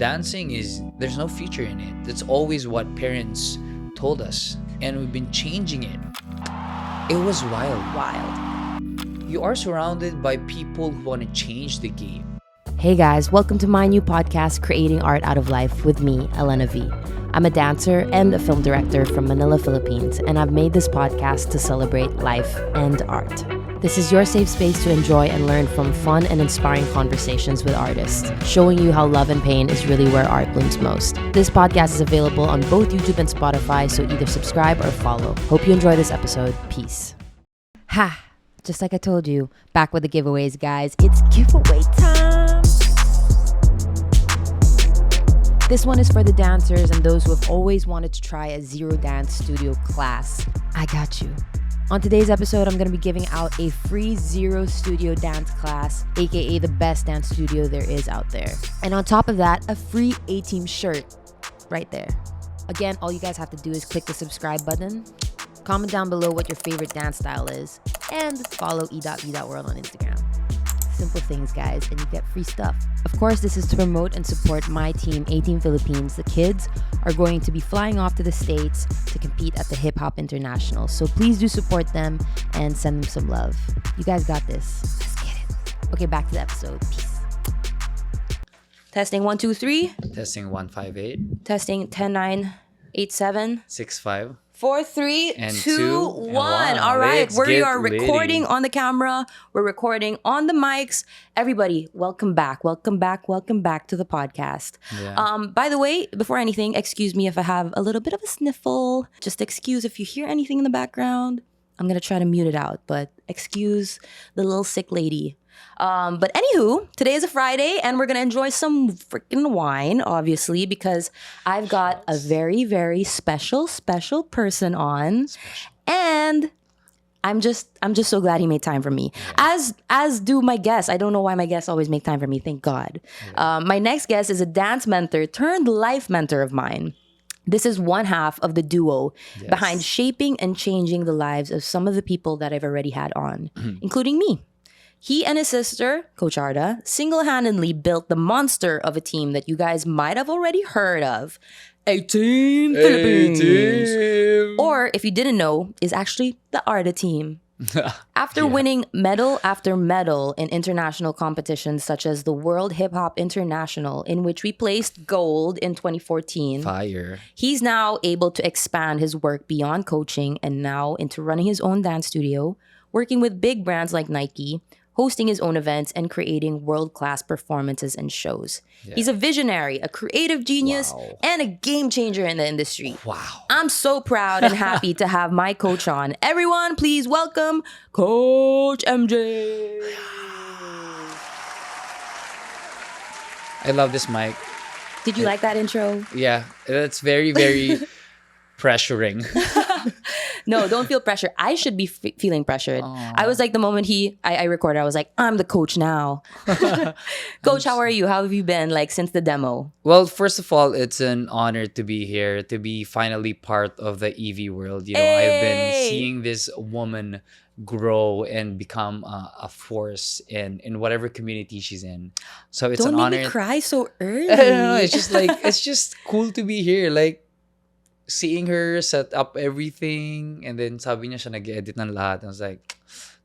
dancing there's no future in it. That's always what parents told us, and we've been changing it. It was wild. You are surrounded by people who want to change the game. Hey guys, welcome to my new podcast, Creating Art Out of Life, with me, Elena V. I'm a dancer and a film director from Manila, Philippines, and I've made this podcast to celebrate life and art. This is your safe space to enjoy and learn from fun and inspiring conversations with artists, showing you how love and pain is really where art blooms most. This podcast is available on both YouTube and Spotify, so either subscribe or follow. Hope you enjoy this episode. Peace. Ha! Just like I told you, back with the giveaways, guys. It's giveaway time! This one is for the dancers and those who have always wanted to try a zero dance studio class. I got you. On today's episode, I'm going to be giving out a free zero studio dance class, aka the best dance studio there is out there. And on top of that, a free A-Team shirt right there. Again, all you guys have to do is click the subscribe button, comment down below what your favorite dance style is, and follow e.v.world on Instagram. Simple things, guys, and you get free stuff. Of course, this is to promote and support my team, A-Team Philippines. The kids are going to be flying off to the States to compete at the Hiphop International. So please do support them and send them some love. You guys got this. Let's get it. Okay, back to the episode. Peace. Testing 1, 2, 3. Testing 158. Testing 10, 9, 8, 7. 65. 4, 3, and 2, 1. All right, Let's we are get recording litty. on the camera. We're recording on the mics. Everybody, welcome back. Welcome back to the podcast. Yeah. By the way, before anything, excuse me if I have a little bit of a sniffle. Just excuse if you hear anything in the background. I'm gonna try to mute it out, but excuse the little sick lady. But anywho, today is a Friday and we're gonna enjoy some freaking wine, obviously, because I've got a very, very special person on. And I'm just so glad he made time for me. Yeah. As do my guests. I don't know why my guests always make time for me, thank God. Yeah. My next guest is a dance mentor turned life mentor of mine. This is one half of the duo behind shaping and changing the lives of some of the people that I've already had on, including me. He and his sister, Coach ARDA, single-handedly built the monster of a team that you guys might have already heard of, A-Team Philippines. Or, if you didn't know, is actually the ARDA team. After winning medal after medal in international competitions such as the World Hiphop International, in which we placed gold in 2014, Fire. He's now able to expand his work beyond coaching and now into running his own dance studio, working with big brands like Nike, hosting his own events, and creating world-class performances and shows. Yeah. He's a visionary, a creative genius, and a game changer in the industry. Wow. I'm so proud and happy to have my coach on. Everyone, please welcome Coach MJ. I love this mic. Did you like that intro? Yeah, it's very, very pressuring. No, don't feel pressure. I should be feeling pressured. Aww. I was like, the moment I recorded, I was like, I'm the coach now. Coach, how are you? How have you been since the demo? Well, first of all, it's an honor to be here, to be finally part of the EV world. You know, I've been seeing this woman grow and become a force in whatever community she's in. So it's Don't an honor. Don't make me cry so early. I don't know. It's just it's just cool to be here. Seeing her set up everything, and then sabi niya siya nag-edit ng lahat. I was like,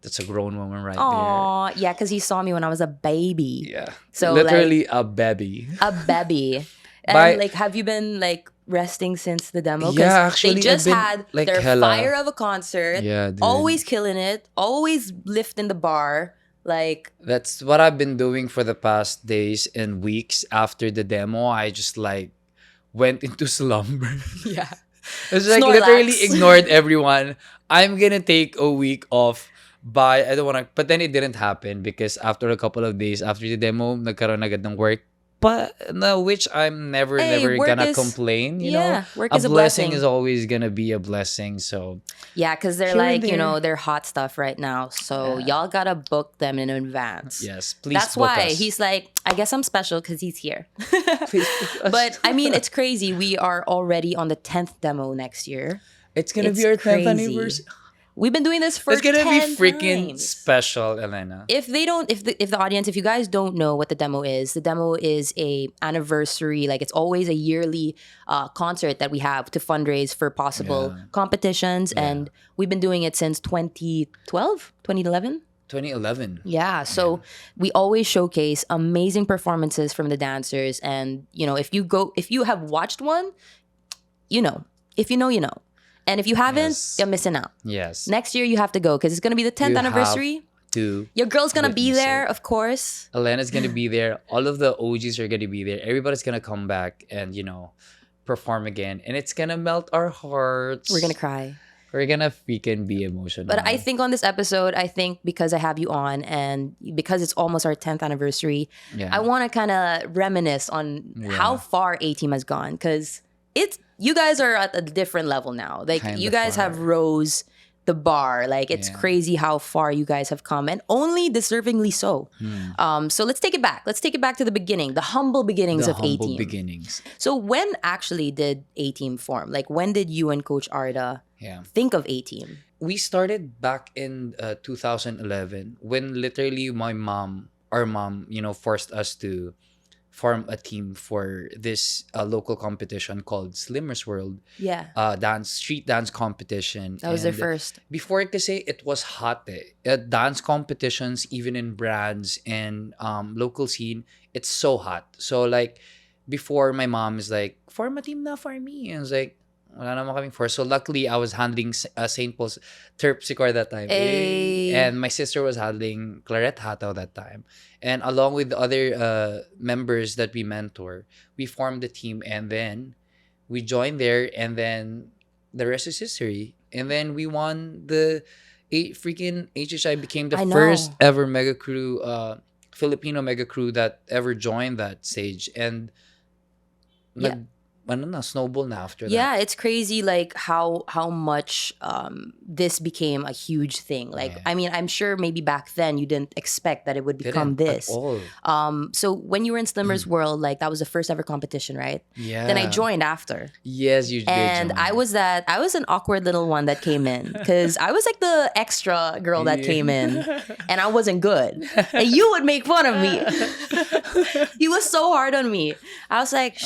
that's a grown woman right there. Yeah, because he saw me when I was a baby. Yeah. So literally a baby. A baby. And have you been resting since the demo? Yeah, actually, they just had their fire of a concert. Yeah, dude. Always killing it. Always lifting the bar. That's what I've been doing for the past days and weeks after the demo. I just went into slumber. Yeah. It's literally ignored everyone. I'm gonna take a week off. I don't wanna, but then it didn't happen because after a couple of days after the demo, nagkaroon agad ng work. But no, which I'm never gonna complain. You know, work a is a blessing blessing. Is always gonna be a blessing. So yeah, because they're they're hot stuff right now. So y'all gotta book them in advance. Yes, please. That's book why us. he's I guess I'm special because he's here. Please book us. But I mean, it's crazy. We are already on the 10th demo next year. It's gonna be our 10th anniversary. We've been doing this for It's gonna be 10 freaking times. special, Elena. If they don't, if the audience, if you guys don't know what the demo is, the demo is a anniversary. Like it's always a yearly concert that we have to fundraise for possible Yeah. competitions, and we've been doing it since 2012, 2011. 2011. Yeah, so we always showcase amazing performances from the dancers, and if you have watched one, if you know, you know, and if you haven't, Yes. you're missing out. Yes. Next year you have to go because it's gonna be the 10th You anniversary. to Your girl's gonna be witness there, it. of course. Elena's gonna be there. All of the OGs are gonna be there. Everybody's gonna come back and perform again, and it's gonna melt our hearts. We're gonna cry. We're gonna freaking be emotional. But I think on this episode, because I have you on and because it's almost our 10th anniversary, yeah. I want to kind of reminisce on how far A-Team has gone, because you guys are at a different level now. Like Kinda you guys far. have rose the bar. Like it's crazy how far you guys have come, and only deservingly so. So let's take it back. Let's take it back to the beginning, the humble beginnings the of humble A-Team. beginnings. So when actually did A-Team form? Like when did you and Coach Arda think of A-Team? We started back in 2011 when literally our mom, forced us to form a team for this local competition called Slimmers World. Yeah. Street dance competition. That was their And first. Before kasi it was hot dance competitions, even in brands and local scene, it's so hot. So like before, my mom is like, form a team na for me. And I was like, wala naman kaming force. So luckily, I was handling St. Paul's Terpsichore that time. Ay. And my sister was handling Claret Hataw that time. And along with the other members that we mentor, we formed the team, and then we joined there, and then the rest is history. And then we won the freaking HHI, became the I know. first ever mega crew, Filipino mega crew that ever joined that stage. And snowball na after that. Yeah, it's crazy like how much this became a huge thing. Like I mean, I'm sure maybe back then you didn't expect that it would become this. At all. So when you were in Slimmers World, like that was the first ever competition, right? Yeah. Then I joined after. Yes, you did. And join. I was an awkward little one that came in because I was like the extra girl that came in, and I wasn't good. And you would make fun of me. He was so hard on me. I was like,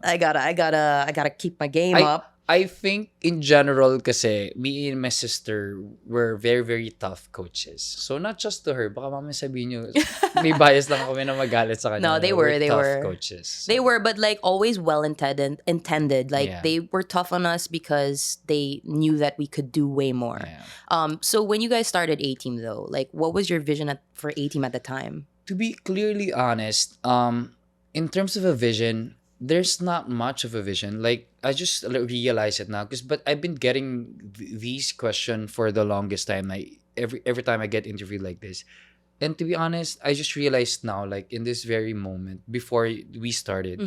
I gotta keep my game up. I think in general kasi me and my sister were very, very tough coaches. So not just to her, baka mamaya sabihin nyo, may bias lang kami na magalit sa kanya. No, they were tough coaches. So. They were, but like always well intended. Like they were tough on us because they knew that we could do way more. Yeah. So when you guys started A-Team though, like what was your vision for A-Team at the time? To be clearly honest, in terms of a vision, there's not much of a vision. Like I just realize it now, but I've been getting these questions for the longest time. Every time I get interviewed like this, and to be honest, I just realized now, like in this very moment before we started,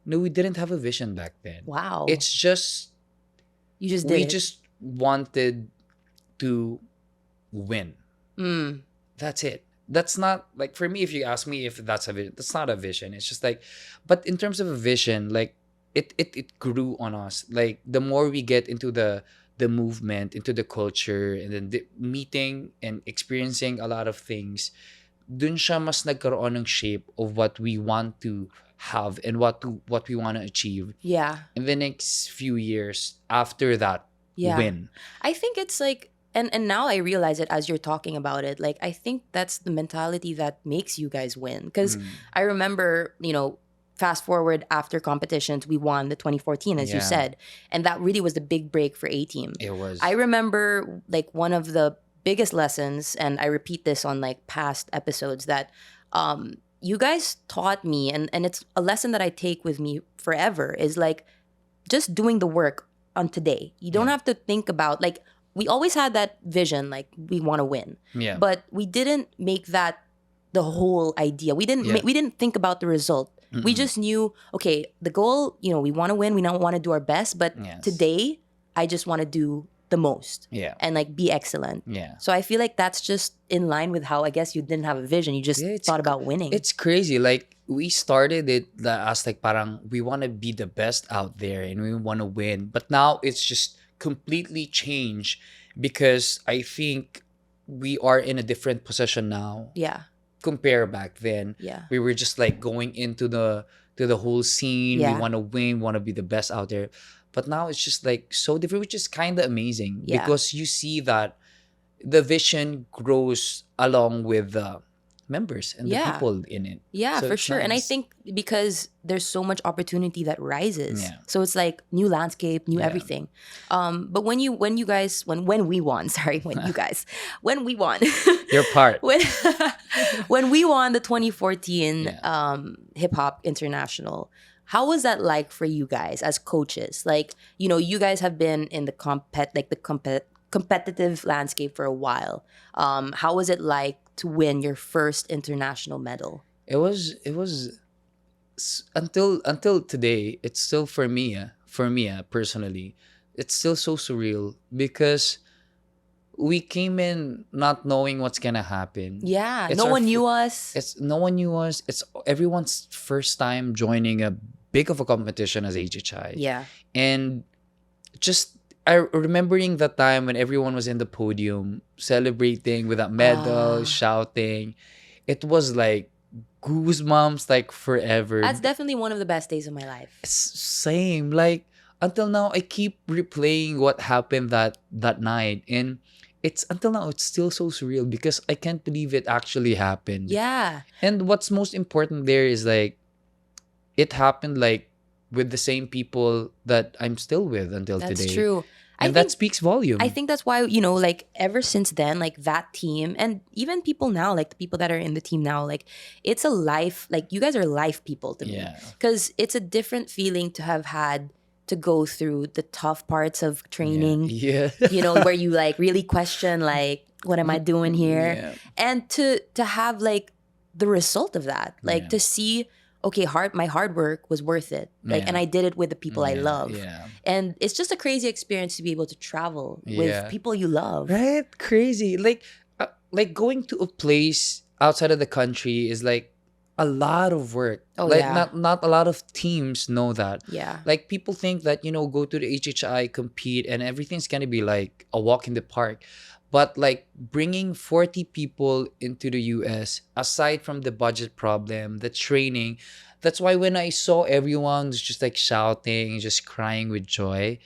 no, we didn't have a vision back then. Wow, it's just you just did. We just wanted to win. That's it. That's not like, for me, if you ask me if that's a vision, that's not a vision. It's just like, but in terms of a vision, like it grew on us. Like the more we get into the movement, into the culture, and then meeting and experiencing a lot of things, dun siya mas nagkaroon ng shape of what we want to have and what we want to achieve. Yeah. In the next few years after that win. I think it's like, and now I realize it as you're talking about it. Like I think that's the mentality that makes you guys win. Because I remember, fast forward after competitions, we won the 2014, as you said, and that really was the big break for A-Team. It was. I remember like one of the biggest lessons, and I repeat this on like past episodes, that you guys taught me, and it's a lesson that I take with me forever, is like just doing the work on today. You don't have to think about, like, we always had that vision, like we want to win. Yeah. But we didn't make that the whole idea. We didn't think about the result. We just knew, okay, the goal, we want to win. We now want to do our best. But today, I just want to do the most. Yeah. And like be excellent. Yeah. So I feel like that's just in line with how I guess you didn't have a vision. You just thought about winning. It's crazy. Like we started it as like parang we want to be the best out there and we want to win. But now it's just completely changed because I think we are in a different position now Yeah. compare back then. Yeah. We were just like going into the whole scene. We Yeah. want to win, want to be the best out there. But now it's just like so different, which is kind of amazing Yeah. because you see that the vision grows along with the members and the Yeah. people in it. Yeah, So for it's sure. And I nice. think because there's so much opportunity that rises. Yeah. So it's like new landscape, new Yeah. everything. But when you guys when we won, sorry, when we won. Your part. when when we won the 2014 Yeah. Hip Hop International, how was that like for you guys as coaches? Like, you guys have been in the competitive landscape for a while. How was it like to win your first international medal? It was until today. It's still for me personally. It's still so surreal because we came in not knowing what's gonna happen. Yeah, It's no our one knew us. It's no one knew us. It's everyone's first time joining a big of a competition as HHI. Yeah, And just I remembering that time when everyone was in the podium celebrating with that medal, Ah. shouting. It was like goosebumps like forever. that's definitely one of the best days of my life. It's same. Like until now I keep replaying what happened that night, and it's until now it's still so surreal because I can't believe it actually happened. Yeah, And what's most important there is like it happened like with the same people that I'm still with until that's today. true. I And that think speaks volume. I think that's why, like ever since then, like that team and even people now, like the people that are in the team now, like it's a life, like you guys are life people to me. Yeah. Because it's a different feeling to have had to go through the tough parts of training, Yeah. where you like really question, like, what am I doing here? Yeah. And to have like the result of that, like Yeah. to see, okay, my hard work was worth it. Like, Yeah. and I did it with the people I Yeah, love. Yeah. And it's just a crazy experience to be able to travel with Yeah. people you love. Right? Crazy. Like going to a place outside of the country is like a lot of work. Oh, like yeah. not a lot of teams know that. Yeah. Like people think that, go to the HHI, compete, and everything's gonna be like a walk in the park. But like bringing 40 people into the US, aside from the budget problem, the training, that's why when I saw everyone just like shouting, just crying with joy,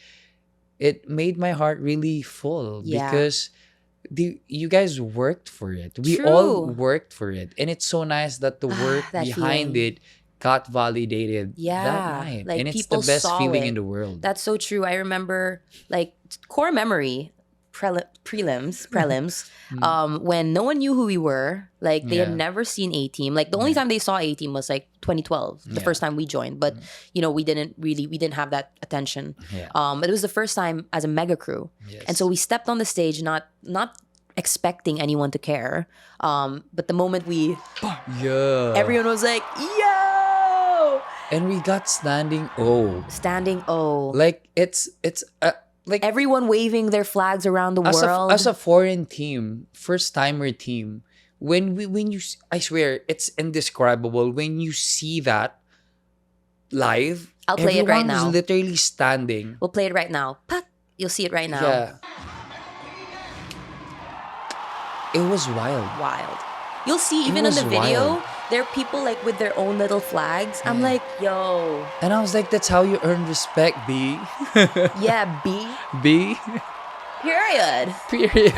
it made my heart really full Yeah. because you guys worked for it. We all True. worked for it. And it's so nice that the work that behind feeling. it got validated Yeah, that night. like, And it's people the best saw feeling it. in the world. That's so true. I remember, like, core memory, prelims, when no one knew who we were. Like, they had Yeah. never seen A Team. Like, the only time they saw A Team was like 2012, the Yeah. first time we joined. But we didn't have that attention. Yeah. But it was the first time as a mega crew. Yes. And so we stepped on the stage, not expecting anyone to care. But the moment Yeah. everyone was like, yo! And we got standing O. Standing O. Like it's like Everyone waving their flags around the world. as a foreign team, first timer team, I swear it's indescribable when you see that live. I'll play it right everyone now. is literally standing. We'll play it right now. Pat! You'll see it right now. Yeah. It was wild. Wild. You'll see even in was the video, wild. there are people like with their own little flags. I'm like, yo, And I was like, that's how you earn respect, B. yeah, B. B. Period. Period.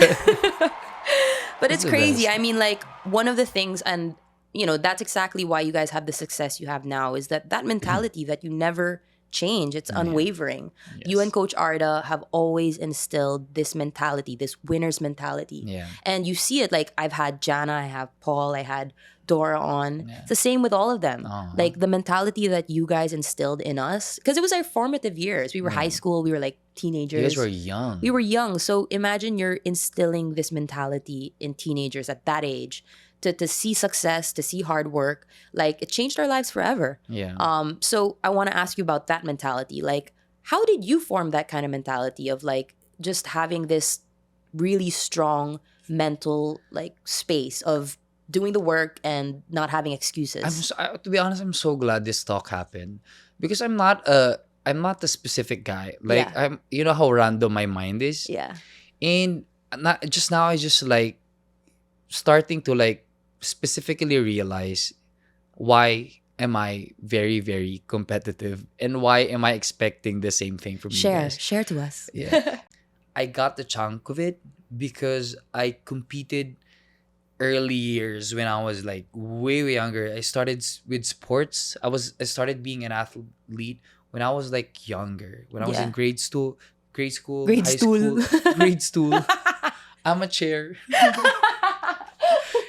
But it's the crazy. best. I mean, like, one of the things, and that's exactly why you guys have the success you have now, is that mentality that you never change. It's unwavering. You Yes. and Coach Arda have always instilled this mentality, this winner's mentality. Yeah. And you see it, like, I've had Jana, I have Paul, I had Dora on. Yeah. It's the same with all of them. Uh-huh. Like, the mentality that you guys instilled in us, because it was our formative years. We were high school, we were like You teenagers. guys were young. We were young. So imagine you're instilling this mentality in teenagers at that age to see success, to see hard work. Like, it changed our lives forever. Yeah. So I want to ask you about that mentality. Like, how did you form that kind of mentality of like just having this really strong mental like space of doing the work and not having excuses? To be honest, I'm so glad this talk happened because I'm not a I'm not the specific guy. Like Yeah. I'm, you know how random my mind is. Yeah. And not just now, I just like starting to like specifically realize why am I very, very competitive and why am I expecting the same thing from you guys? Share to us. Yeah. I got the chunk of it because I competed early years when I was like way, way younger. I started with sports. I started being an athlete when I was like younger. When I was in Yeah. grade school, Grade high stool. school, grade stool, amateur.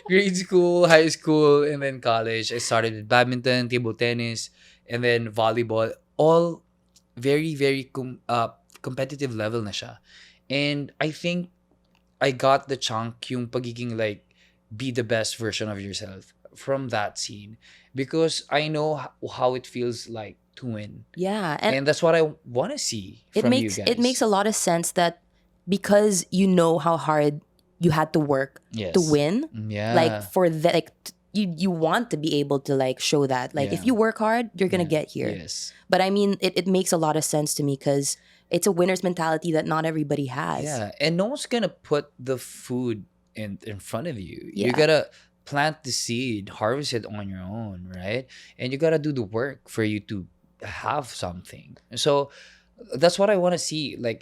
Grade school, high school, and then college. I started with badminton, table tennis, and then volleyball. All very, very competitive level na siya. And I think I got the chunk yung pagiging like be the best version of yourself from that scene because I know how it feels like to win. Yeah. And And that's what I want to see from you guys. it makes a lot of sense that because you know how hard you had to work Yes. to win, Yeah. like for that, like you want to be able to like show that, like if Yeah. you work hard, you're gonna get here. Yes. But I mean, it makes a lot of sense to me because it's a winner's mentality that not everybody has. Yeah. And no one's gonna put the food in front of you. You Yeah. gotta plant the seed, harvest it on your own, right? And you gotta do the work for you to have something. So that's what I want to see. Like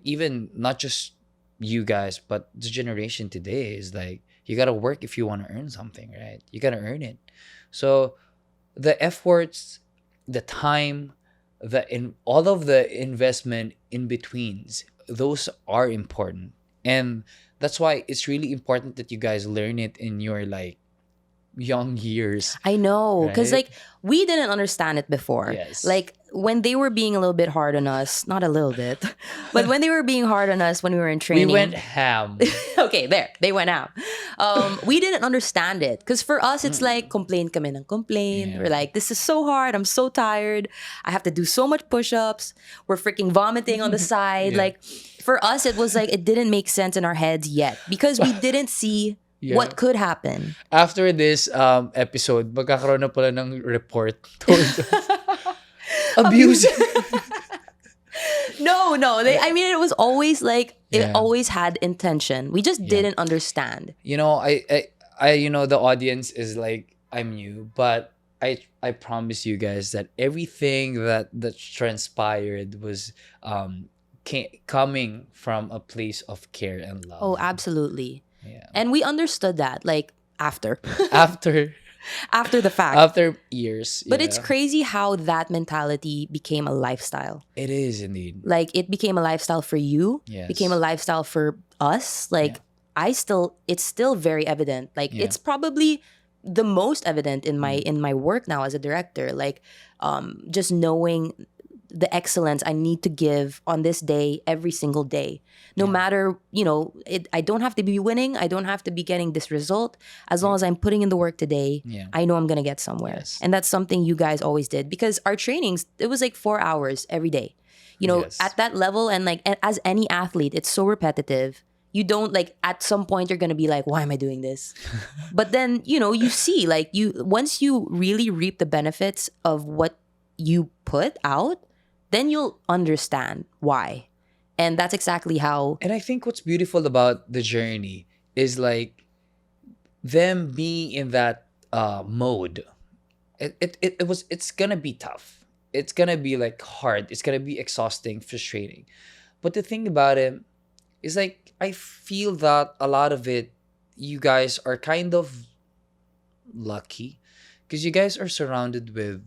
even not just you guys, but the generation today is like you gotta work if you want to earn something, right? You gotta earn it. So the efforts, the time, in all of the investment in betweens, those are important, and that's why it's really important that you guys learn it in your like young years. I know, because Right? like we didn't understand it before. Yes. Like when they were being a little bit hard on us, not a little bit, but when they were being hard on us when we were in We training. went ham. Okay, there they went out. We didn't understand it because for us it's like complain kami ng complain. Yeah. We're like, this is so hard. I'm so tired. I have to do so much push-ups. We're freaking vomiting on the side. Yeah. Like for us, it was like it didn't make sense in our heads yet because we didn't see Yeah. what could happen. After this episode, magkakaroon na pala ng report towards us. Abuse. No. I mean, it was always like it Yeah. always had intention. We just didn't understand. You know, I you know the audience is like I'm new, but I promise you guys that everything that transpired was coming from a place of care and love. Oh, absolutely. Yeah. And we understood that like after After the fact. after years. But it's yeah. crazy how that mentality became a lifestyle. It is indeed. Like it became a lifestyle for you, Yes. became a lifestyle for us. Like it's still very evident. Like Yeah. it's probably the most evident in my work now as a director. Like just knowing the excellence I need to give on this day every single day. No matter, I don't have to be winning. I don't have to be getting this result. As long as I'm putting in the work today, Yeah. I know I'm going to get somewhere. Yes. And that's something you guys always did because our trainings, it was like 4 hours every day. Yes. At that level and like as any athlete, it's so repetitive. You don't like at some point you're going to be like, why am I doing this? But then, you see like once you really reap the benefits of what you put out, then you'll understand why. And that's exactly how. And I think what's beautiful about the journey is like them being in that mode. It's gonna be tough. It's gonna be like hard. It's gonna be exhausting, frustrating. But the thing about it is like I feel that a lot of it, you guys are kind of lucky because you guys are surrounded with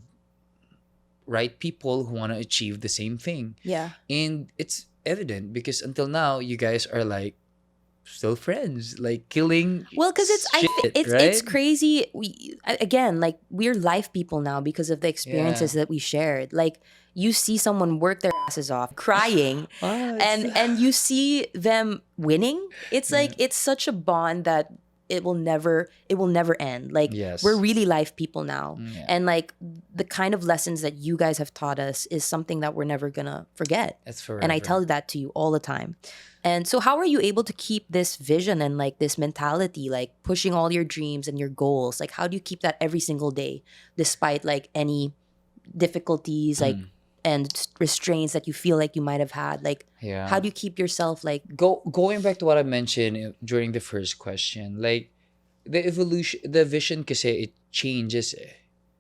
right people who want to achieve the same thing. Yeah. And it's evident because until now you guys are like still friends, like killing Well, because it's right? crazy. Again, like we're life people now because of the experiences that we shared. Like you see someone work their asses off, crying, and you see them winning. It's like it's such a bond that it will never end. Like Yes. we're really life people now, Yeah. and like the kind of lessons that you guys have taught us is something that we're never gonna forget. It's forever. And I tell that to you all the time. And so how are you able to keep this vision and like this mentality, like pushing all your dreams and your goals? Like how do you keep that every single day despite like any difficulties, like and restraints that you feel like you might have had? Like, how Yeah. do you keep yourself like, Going back to what I mentioned during the first question, like the evolution, the vision, kasi it changes,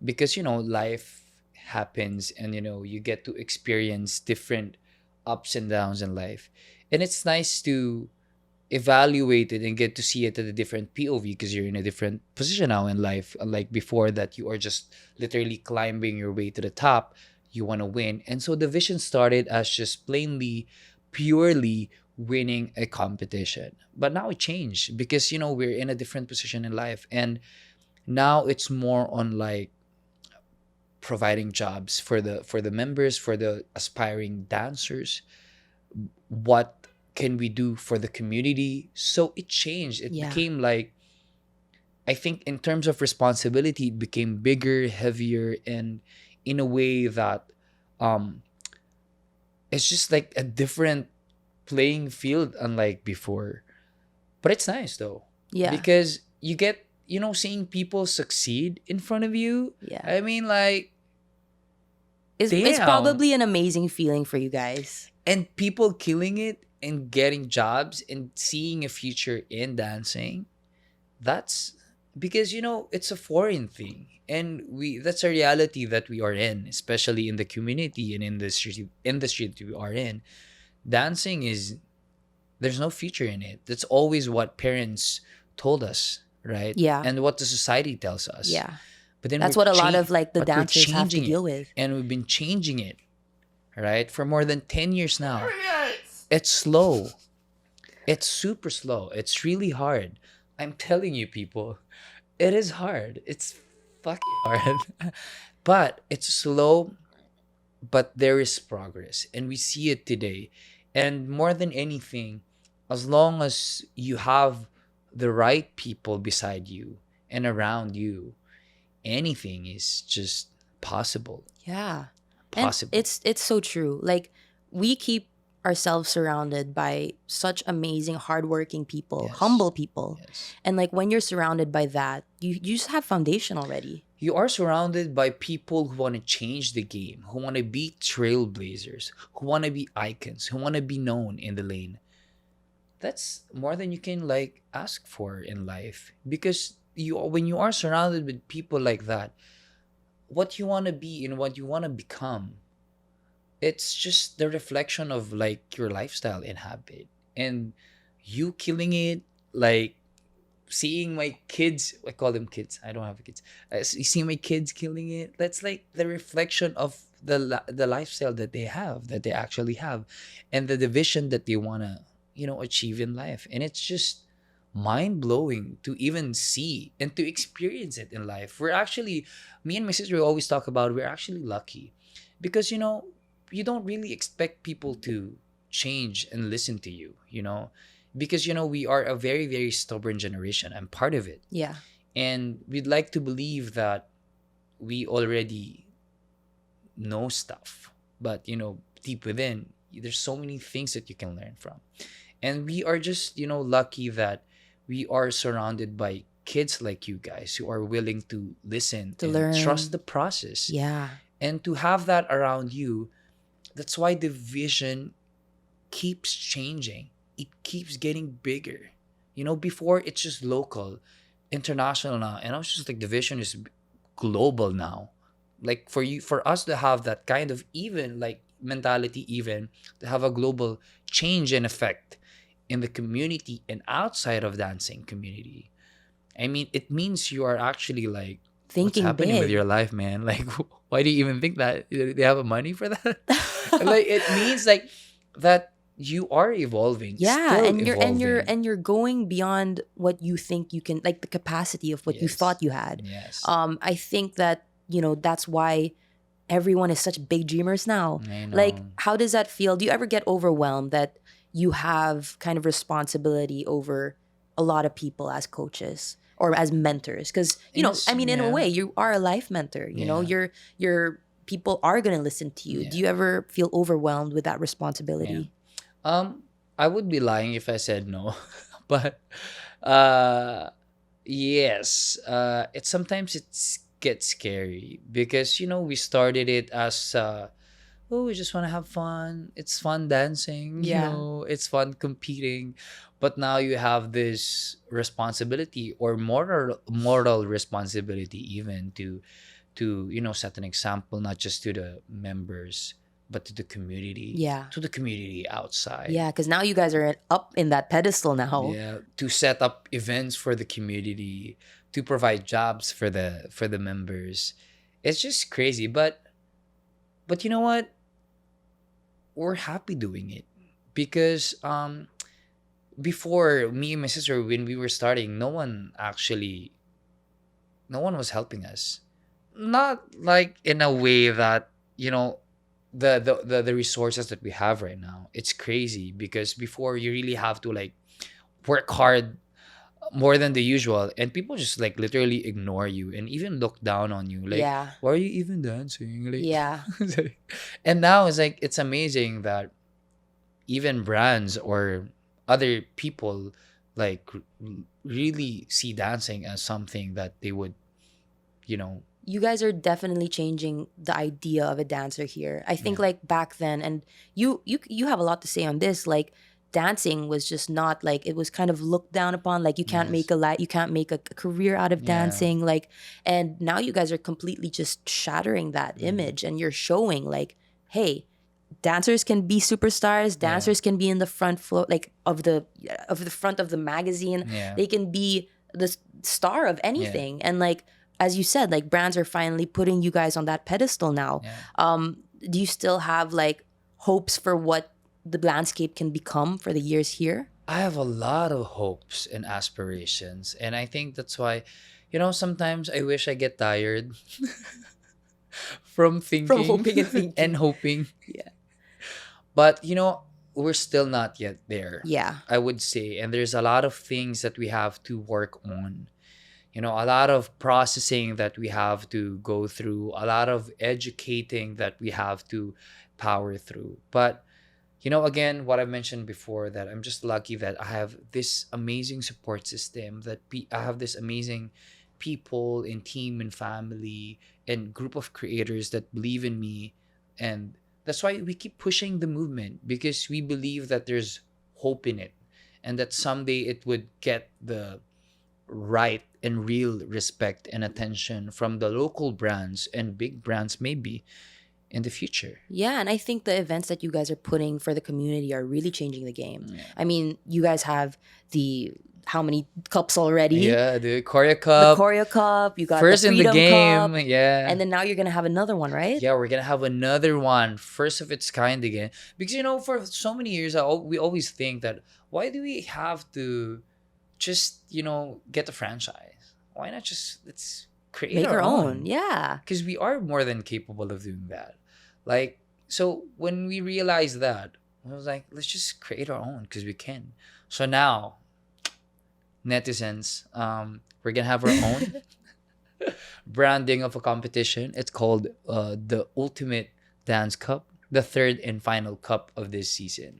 because life happens, and you get to experience different ups and downs in life, and it's nice to evaluate it and get to see it at a different POV, because you're in a different position now in life. Unlike before, that you are just literally climbing your way to the top, you want to win. And so the vision started as just plainly, purely winning a competition. But now it changed, because we're in a different position in life, and now it's more on like providing jobs for the members, for the aspiring dancers. What can we do for the community? So it changed. It yeah, became like, I think in terms of responsibility, it became bigger, heavier, and in a way that um it's just like a different playing field, unlike before. But it's nice though, yeah, because you get, seeing people succeed in front of you. yeah? I mean, like, It's damn. probably an amazing feeling for you guys. And people killing it and getting jobs and seeing a future in dancing. That's because it's a foreign thing, and we that's a reality that we are in, especially in the community and industry that we are in. Dancing is, there's no future in it. That's always what parents told us, right? Yeah, And what the society tells us. yeah. But then That's what a lot of like the but we're dancers have to changing it, deal with. and we've been changing it, right, for more than 10 years now. It's slow. It's super slow. It's really hard. I'm telling you, people, it is hard. It's fucking hard. But it's slow, but there is progress. And we see it today. And more than anything, as long as you have the right people beside you and around you, anything is just possible. Yeah. And Possible. it's so true. Like, we keep ourselves surrounded by such amazing hardworking people, Yes. humble people. Yes. And like when you're surrounded by that, you just have foundation already. You are surrounded by people who want to change the game, who want to be trailblazers, who want to be icons, who want to be known in the lane. That's more than you can like ask for in life, because when you are surrounded with people like that, what you want to be and what you want to become, it's just the reflection of like your lifestyle and habit, and you killing it, like seeing my kids, I call them kids, I don't have kids, seeing my kids killing it, that's like the reflection of the lifestyle that they actually have, and the division that they want to achieve in life. And it's just mind blowing to even see and to experience it in life. We're actually, me and my sister always talk about, we're actually lucky, because you don't really expect people to change and listen to you, because we are a very, very stubborn generation. I'm part of it. Yeah. And we'd like to believe that we already know stuff, but deep within, there's so many things that you can learn from. And we are just lucky that we are surrounded by kids like you guys, who are willing to listen To and trust learn. the process. Yeah. And to have that around you, that's why the vision keeps changing. It keeps getting bigger. Before it's just local, international now, and I was just like, the vision is global now. Like for us to have that kind of even like mentality, even to have a global change and effect in the community and outside of dancing community. I mean, it means you are actually like, what's Thinking happening with big. your life, man? Like, why do you even think that? Do they have money for that? Like, it means like that you are evolving, Yeah, still and evolving. you're going beyond what you think you can, like the capacity of what you Yes. thought you had. Yes. I think that, that's why everyone is such big dreamers now. I Like, know. how does that feel? Do you ever get overwhelmed that you have kind of responsibility over a lot of people as coaches or as mentors? Because, I mean, in a Yeah. way, you are a life mentor. Yeah. Your people are gonna listen to you. Do Yeah. you ever feel overwhelmed with that responsibility? I would be lying if I said no. But uh yes, it sometimes gets scary, because we started it as oh, we just want to have fun. It's fun dancing, Yeah. it's fun competing. But now you have this responsibility, or moral responsibility, even to set an example, not just to the members, but Yeah. to the community outside. Yeah, because now you guys are up in that pedestal now. Yeah, to set up events for the community, to provide jobs for the members. It's just crazy, but you know what? We're happy doing it, because before, me and my sister, when we were starting, no one was helping us. Not like in a way that, the resources that we have right now. It's crazy, because before, you really have to like work hard more than the usual, and people just like literally ignore you and even look down on you, like, Yeah. why are you even dancing, like. Yeah. And now it's like, it's amazing that even brands or other people, like, really see dancing as something that they would, you know You guys are definitely changing the idea of a dancer here. I think Yeah. like back then, and you have a lot to say on this. Like dancing was just not like, it was kind of looked down upon. Like you can't Yes. make you can't make a career out of Yeah. dancing. Like, and now you guys are completely just shattering that image, and you're showing like, hey, dancers can be superstars. Dancers can be in the front floor, like of the front of the magazine. Yeah. They can be the star of anything, and like, as you said, like brands are finally putting you guys on that pedestal now. Yeah. Do you still have like hopes for what the landscape can become for the years here? I have a lot of hopes and aspirations, and I think that's why, sometimes I wish I get tired from From thinking hoping and thinking. and hoping. Yeah. But we're still not yet there, Yeah. I would say, and there's a lot of things that we have to work on. A lot of processing that we have to go through, a lot of educating that we have to power through. But, again, what I mentioned before, that I'm just lucky that I have this amazing support system, that I have this amazing people and team and family and group of creators that believe in me. And that's why we keep pushing the movement, because we believe that there's hope in it, and that someday it would get the right and real respect and attention from the local brands and big brands, maybe in the future. Yeah, and I think the events that you guys are putting for the community are really changing the game. Yeah. I mean, you guys have the how many cups already? Yeah, the Korea The Cup, Choreo Cup, you got first the in the Freedom game. Cup, Yeah. and then now you're gonna have another one, right? Yeah, we're gonna have another one, first of its kind again. Because for so many years, we always think that, why do we have to just get a franchise? Why not just let's create Make our our own. own? Yeah. Because we are more than capable of doing that. Like, so when we realized that, I was like, let's just create our own, because we can. So now, netizens, we're gonna have our own branding of a competition. It's called the Ultimate Dance Cup, the third and final cup of this season.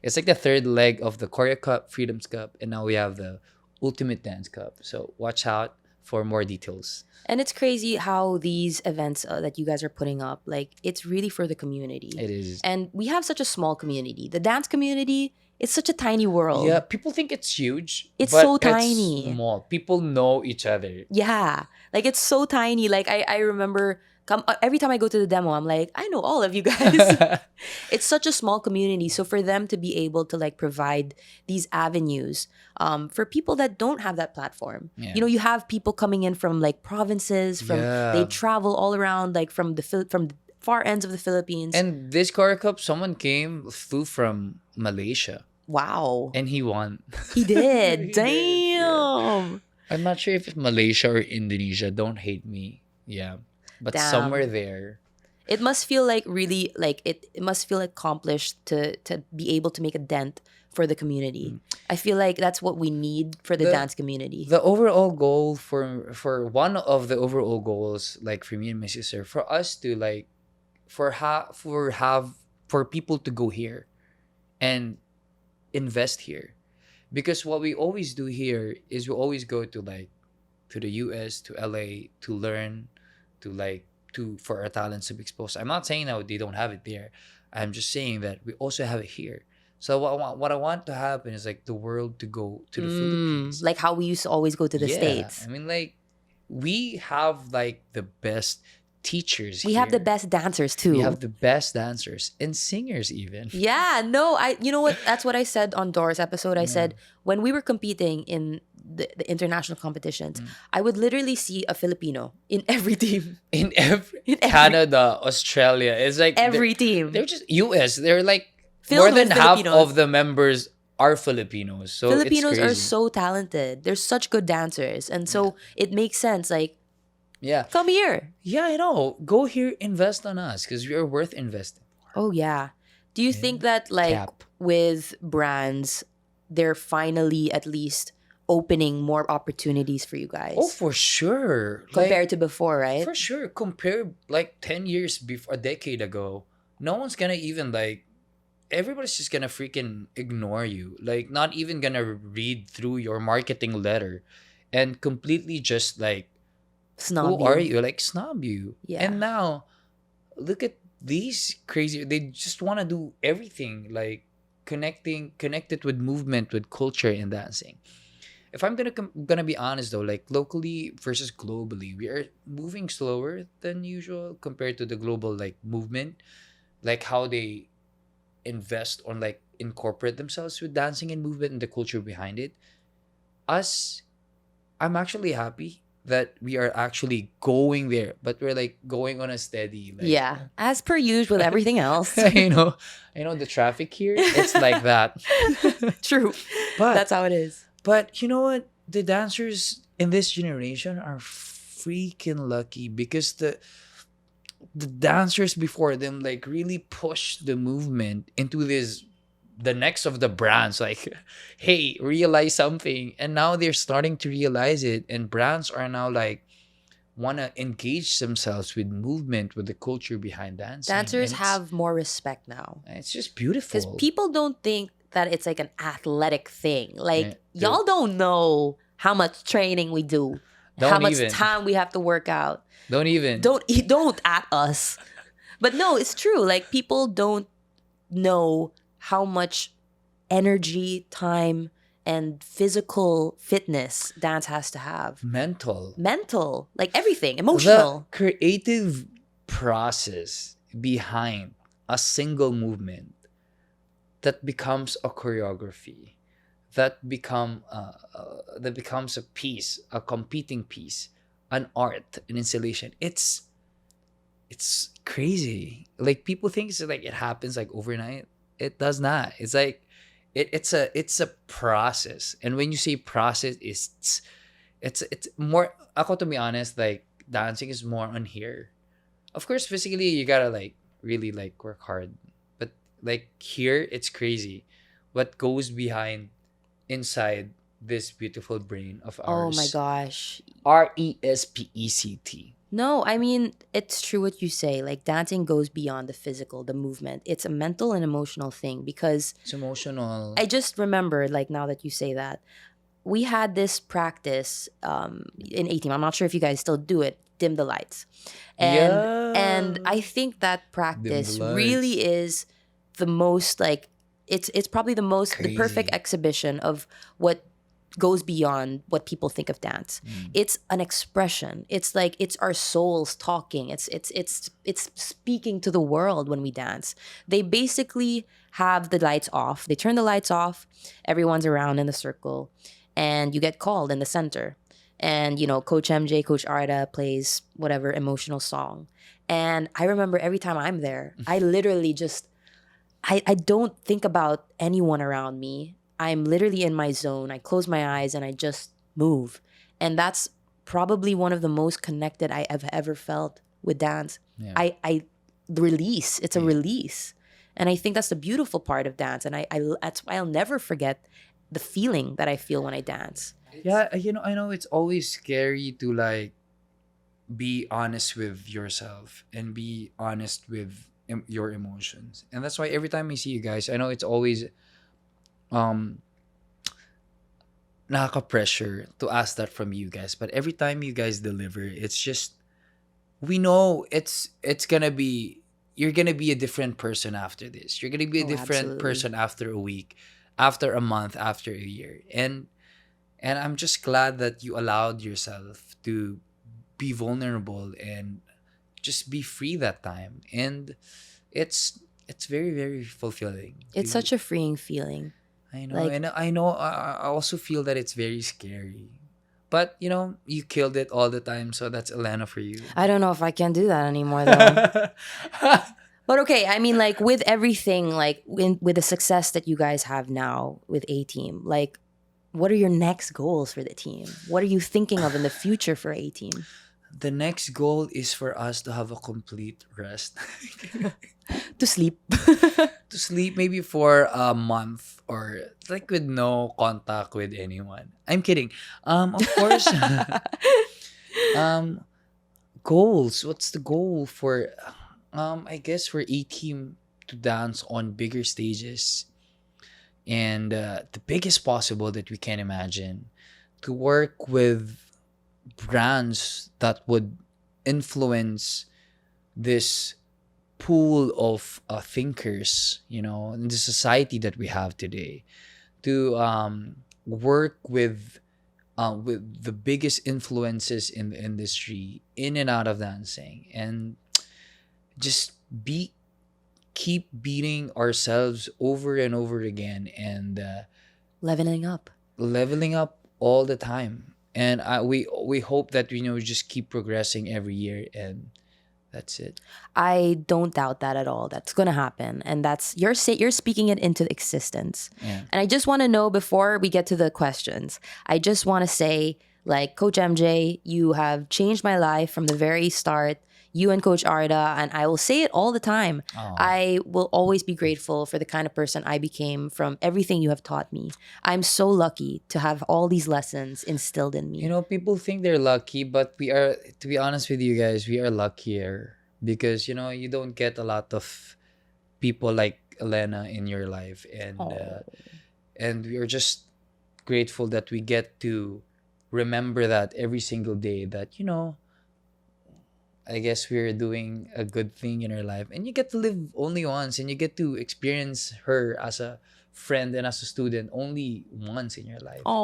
It's like the third leg of the Korea Cup, Freedoms Cup, and now we have the Ultimate Dance Cup. So watch out for more details. And it's crazy how these events that you guys are putting up, like, it's really for the community. It is. And we have such a small community. The dance community, it's such a tiny world. Yeah, people think it's huge. It's but so tiny. It's small. People know each other. Yeah. Like, it's so tiny. Like, I remember every time I go to the demo, I'm like, I know all of you guys. It's such a small community. So for them to be able to like provide these avenues for people that don't have that platform. Yeah. You have people coming in from like provinces, they travel all around, like from the far ends of the Philippines. And this Korea Cup, someone flew from Malaysia. Wow. And he won. He did. He did, Damn. I'm not sure if it's Malaysia or Indonesia. Don't hate me. Yeah. But Damn. somewhere there. It must feel like really like it must feel accomplished to be able to make a dent for the community. I feel like that's what we need for the dance community. The overall goal for one of the overall goals, like for me and my sister, for us to like for people to go here and invest here. Because what we always do here is we always go to the US, to LA, to learn, to for our talents to be exposed. I'm not saying that they don't have it there. I'm just saying that we also have it here. So what I want to happen is like the world to go to the Philippines. Like how we used to always go to the Yeah, States. I mean, like we have like the best teachers We here. have the best dancers too. We have the best dancers and singers even. Yeah, no, you know what? That's what I said on Dora's episode. I said when we were competing in the international competitions, I would literally see a Filipino in every team. In every Canada, Australia, it's like Every team. They're just US. They're like Filled more than with half Filipinos. of the members are Filipinos. So Filipinos it's are crazy. so talented. They're such good dancers. And so it makes sense. Like, Yeah. come here. Yeah, I know. Go here, invest on us because we are worth investing. Oh, yeah. Do you think that, like, Cap. with brands, they're finally at least opening more opportunities for you guys? Oh, for sure. Like, compared to before, right? for sure. Compare like 10 years before, a decade ago, no one's gonna even like, everybody's just gonna freaking ignore you. Like, not even gonna read through your marketing letter and completely just like, Snob who are you. you? Like, snob you. Yeah. And now, look at these crazy, they just wanna do everything, like connected with movement, with culture and dancing. If I'm gonna be honest though, like locally versus globally, we are moving slower than usual compared to the global like movement, like how they invest or like incorporate themselves with dancing and movement and the culture behind it. Us, I'm actually happy that we are actually going there, but we're like going on a steady, like, Yeah. As per usual with everything else. you know, the traffic here, it's like that. True. But That's how it is. But you know what? The dancers in this generation are freaking lucky because the dancers before them like really pushed the movement into the next of the brands, like, hey, realize something. And now they're starting to realize it, and brands are now like wanna engage themselves with movement, with the culture behind dancing. Dancers And have more respect now. it's just beautiful. Because people don't think that it's like an athletic thing. Like, Yeah, y'all don't know how much training we do, how Don't much even. time we have to work out. Don't even. Don't at us. But no, it's true. Like, people don't know how much energy, time, and physical fitness dance has to have. Mental. Like everything, emotional. The creative process behind a single movement that becomes a choreography, that becomes a piece, a competing piece, an art, an installation. It's crazy. Like, people think it's like it happens like overnight. It does not. It's like it's a process. And when you say process, it's more. Ako, to be honest, like dancing is more on here. Of course, physically you gotta like really like work hard, but like here it's crazy what goes behind inside this beautiful brain of Oh ours. my gosh. RESPECT. No, I mean, it's true what you say. Like, dancing goes beyond the physical, the movement. It's a mental and emotional thing because It's emotional. I just remember, like, now that you say that, we had this practice in A-Team. I'm not sure if you guys still do it, dim the lights. And I think that practice lights. really is the most, like, it's probably the perfect Crazy. exhibition of what goes beyond what people think of dance. It's an expression. It's like it's our souls talking. It's speaking to the world when we dance. They basically have the lights off. They turn the lights off. Everyone's around in the circle, and you get called in the center. And Coach MJ, Coach ARDA plays whatever emotional song. And I remember every time I'm there, I literally just I don't think about anyone around me. I'm literally in my zone. I close my eyes and I just move. And that's probably one of the most connected I have ever felt with dance. Yeah. I release. It's a release. And I think that's the beautiful part of dance. And I that's why I'll never forget the feeling that I feel when I dance. Yeah, I know it's always scary to like be honest with yourself and be honest with your emotions. And that's why every time I see you guys, I know it's always nakaka-pressure to ask that from you guys, but every time you guys deliver, it's just we know it's gonna be, you're gonna be a different person after this. You're gonna be a Oh, different absolutely. person after a week, after a month, after a year. And I'm just glad that you allowed yourself to be vulnerable and just be free that time. And it's very, very fulfilling It's to, such a freeing feeling. I know. Like, And I know, I also feel that it's very scary. But you killed it all the time, so that's Elena for you. I don't know if I can do that anymore though. But okay, I mean, like with everything, like with the success that you guys have now with A Team, like what are your next goals for the team? What are you thinking of in the future for A Team? The next goal is for us to have a complete rest. To sleep. To sleep maybe for a month, or like with no contact with anyone. I'm kidding. Of course. um, Goals. What's the goal for? I guess for A Team to dance on bigger stages, and the biggest possible that we can imagine, to work with brands that would influence this pool of thinkers, in the society that we have today, to work with the biggest influences in the industry, in and out of dancing, and just be keep beating ourselves over and over again, and Leveling up. leveling up all the time. And we hope that just keep progressing every year, and that's it. I don't doubt that at all. That's gonna happen, and you're speaking it into existence. Yeah. And I just want to know before we get to the questions, I just want to say, like Coach MJ, you have changed my life from the very start. You and Coach Arda, and I will say it all the time. Oh. I will always be grateful for the kind of person I became from everything you have taught me. I'm so lucky to have all these lessons instilled in me. People think they're lucky, but we are, to be honest with you guys, we are luckier because you don't get a lot of people like Elena in your life, and we are just grateful that we get to remember that every single day, that I guess we're doing a good thing in our life, and you get to live only once, and you get to experience her as a friend and as a student only once in your life. And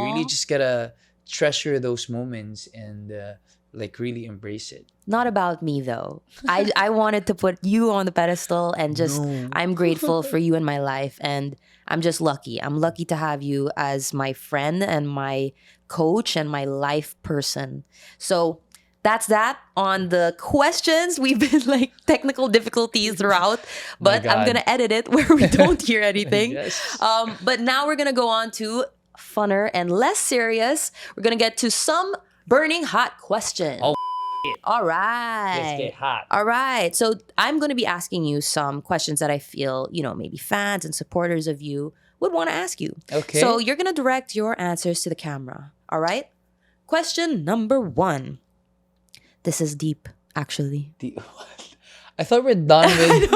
you really Aww. just gotta treasure those moments, and like really embrace it. Not about me though. I wanted to put you on the pedestal and just No. I'm grateful for you in my life, and I'm just lucky. I'm lucky to have you as my friend and my coach and my life person. So that's that on the questions. We've been like technical difficulties throughout, My but I'm God. gonna edit it where we don't hear anything. Yes. But now we're gonna go on to funner and less serious. We're gonna get to some burning hot questions. Oh, All right. hot. All right. So I'm going to be asking you some questions that I feel, maybe fans and supporters of you would want to ask you. Okay. So you're going to direct your answers to the camera. All right. Question number 1. This is deep, actually. I thought we're done with.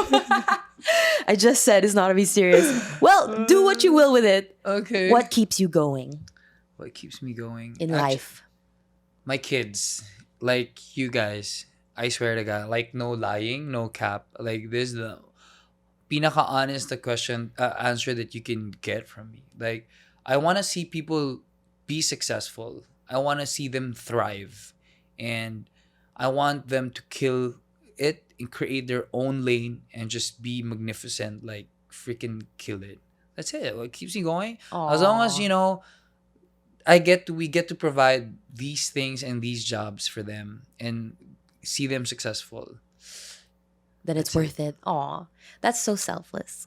I just said it's not to be serious. Well, do what you will with it. Okay. What keeps you going What keeps me going in life? My kids, like you guys. I swear to God, like no lying, no cap. Like this is the pinaka honest the question answer that you can get from me. Like I want to see people be successful. I want to see them thrive, and I want them to kill it and create their own lane and just be magnificent. Like freaking kill it. That's it. What keeps me going? As long as Aw. we get to provide these things and these jobs for them and see them successessful. That it's That's it. worth it. Aw, that's so selfless.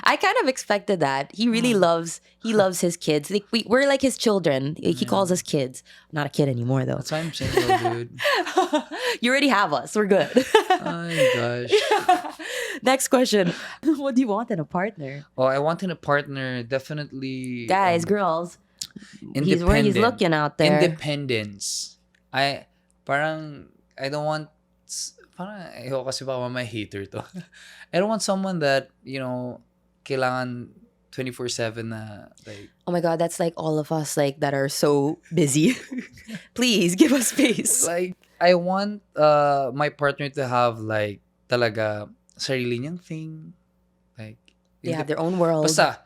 I kind of expected that. He really he loves his kids. Like we're like his children. He calls us kids. I'm not a kid anymore though. That's why I'm single, dude. You already have us. We're good. Oh my gosh. Next question. What do you want in a partner? Oh, I want in a partner definitely Guys, girls. He's where he's independent. looking out there. Independence. I don't want parang ayoko kasi baka may hater to. I don't want someone that, kailangan 24/7 na like Oh my god, that's like all of us like that are so busy. Please give us space. like I want my partner to have like talaga sarili niyang thing. Like, They have indep- their own world. basta,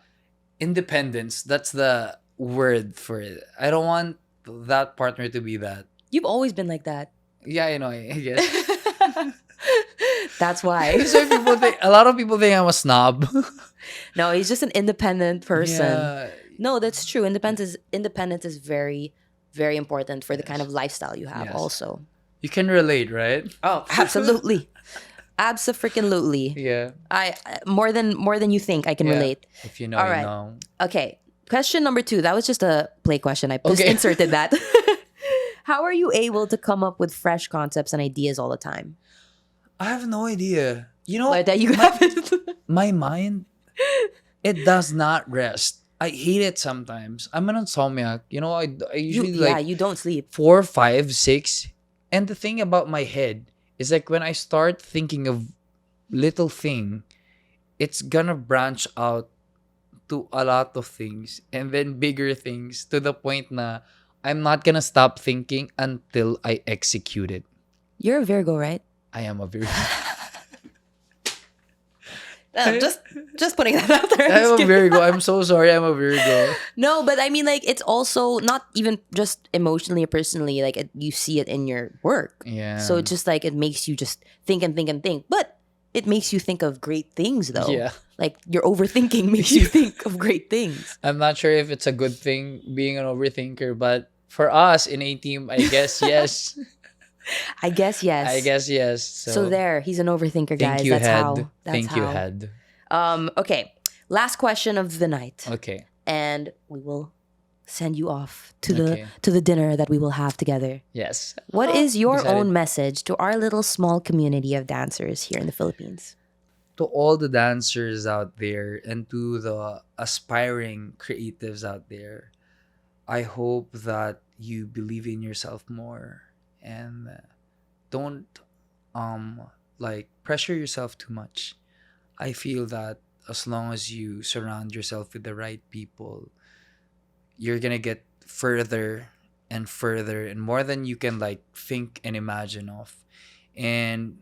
independence. That's the word for it. I don't want that partner to be that. You've always been like that. Yeah, I guess. That's why. That's why a lot of people think I'm a snob. No, he's just an independent person. Yeah. No, that's true. Independence is very, very important for the kind of lifestyle you have. Yes. Also. You can relate, right? Oh, absolutely, abso-freaking-lutely. Yeah. I more than you think I can Yeah. relate. If you know, All you right. know. Okay. Question number 2. That was just a play question. I just Okay. inserted that. How are you able to come up with fresh concepts and ideas all the time? I have no idea. You know, Like that you have it. my mind, it does not rest. I hate it sometimes. I'm an insomniac. I usually You don't sleep. 4, 5, 6. And the thing about my head is like when I start thinking of little thing, it's gonna branch out to a lot of things and then bigger things to the point na I'm not gonna stop thinking until I execute it. You're a Virgo, right? I am a very Just putting that out there. I'm a Virgo. I'm so sorry. I'm a Virgo. No, but I mean, like, it's also not even just emotionally or personally. Like, you see it in your work. Yeah. So it's just like it makes you just think and think and think. But it makes you think of great things, though. Yeah. Like, your overthinking makes you think of great things. I'm not sure if it's a good thing being an overthinker, but for us in a team, I guess yes. I guess yes. I guess yes. So there, he's an overthinker, guys. Thank you, That's Head. how. That's Thank how. you, Head. Okay. Last question of the night. Okay. And we will send you off to Okay. the dinner that we will have together. Yes. What is your Excited. own message to our little small community of dancers here in the Philippines? To all the dancers out there and to the aspiring creatives out there, I hope that you believe in yourself more and don't like pressure yourself too much. I feel that as long as you surround yourself with the right people, you're gonna get further and further and more than you can like think and imagine of. And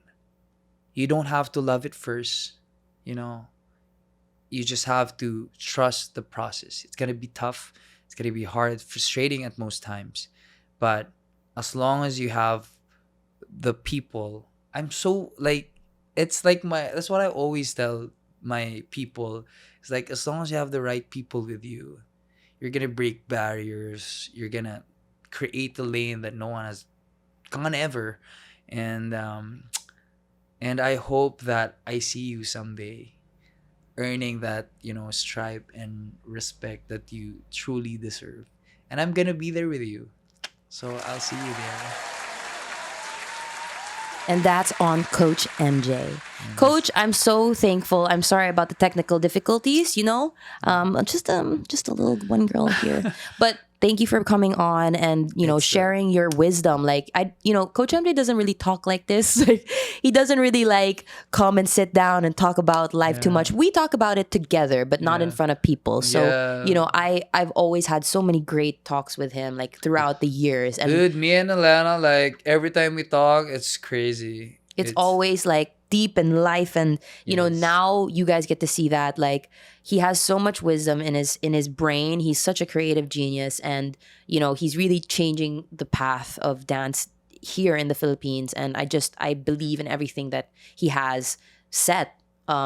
you don't have to love it first, you know. You just have to trust the process. It's gonna be tough, it's gonna be hard, frustrating at most times. But as long as you have the people, I'm so like it's like that's what I always tell my people. It's like as long as you have the right people with you, you're gonna break barriers, you're gonna create a lane that no one has gone ever. And I hope that I see you someday earning that, stripe and respect that you truly deserve. And I'm gonna be there with you. So I'll see you there. And that's on Coach MJ. Coach, I'm so thankful. I'm sorry about the technical difficulties, I'm just a little one girl here. But thank you for coming on and, sharing your wisdom. Like Coach MJ doesn't really talk like this. Like, he doesn't really like come and sit down and talk about life too much. We talk about it together, but not in front of people. So, I've always had so many great talks with him like throughout the years. And Dude, me and Alana, like every time we talk, it's crazy. it's always like deep in life, and now you guys get to see that like he has so much wisdom in his brain. He's such a creative genius, and he's really changing the path of dance here in the Philippines. And I believe in everything that he has set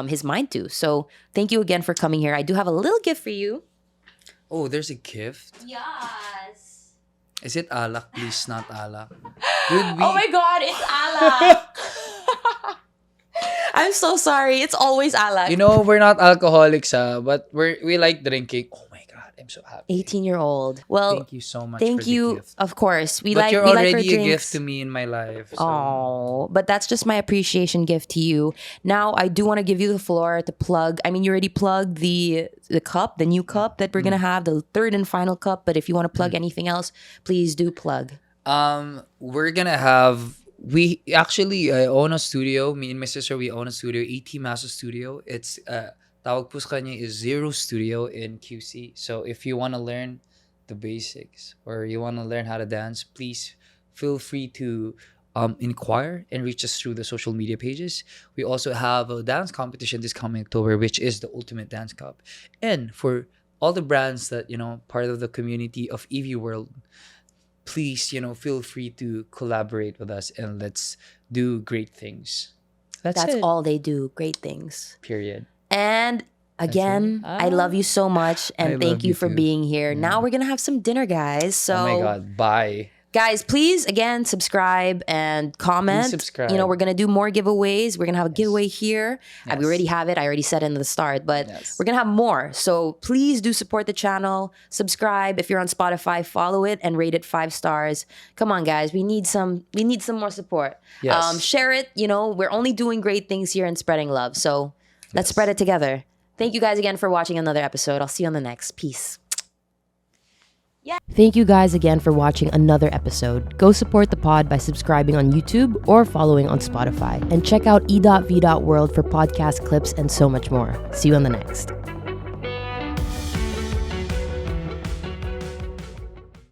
his mind to. So thank you again for coming here. I do have a little gift for you. Oh, there's a gift. Yes. Is it alak? Please, not alak. Dude, Oh my God, it's alak. I'm so sorry. It's always alak. we're not alcoholics, but we like drinking. Oh my God, I'm so happy. 18-year-old. Well, Thank you so much. thank for you. The gift. Of course, we But like you're we like our already a drinks. gift to me in my life. So. Oh, but that's just my appreciation gift to you. Now, I do want to give you the floor to plug. I mean, you already plugged the cup, the new cup that we're gonna have, the third and final cup. But if you want to plug anything else, please do plug. We're gonna have. We actually own a studio. Me and my sister, we own a studio, AT Master Studio. It's tawag po sa kanya is Zero Studio in QC. So if you want to learn the basics or you want to learn how to dance, please feel free to inquire and reach us through the social media pages. We also have a dance competition this coming October, which is the Ultimate Dance Cup. And for all the brands that, part of the community of EV World, please, feel free to collaborate with us and let's do great things. That's it. all they do. Great things. Period. And again, I love you so much, I and thank love you you for too. being here. Now we're gonna have some dinner, guys. So, Oh my God. Bye. guys, please again subscribe and comment. Please subscribe. We're gonna do more giveaways. We're gonna have a giveaway here. Yes. We already have it. I already said it in the start, but Yes. we're gonna have more. So please do support the channel. Subscribe if you're on Spotify. Follow it and rate it 5 stars. Come on, guys. We need some more support. Yes. Share it. We're only doing great things here and spreading love. So let's spread it together. Thank you guys again for watching another episode. I'll see you on the next. Peace. Thank you guys again for watching another episode. Go support the pod by subscribing on YouTube or following on Spotify. And check out e.v.world for podcast clips and so much more. See you on the next.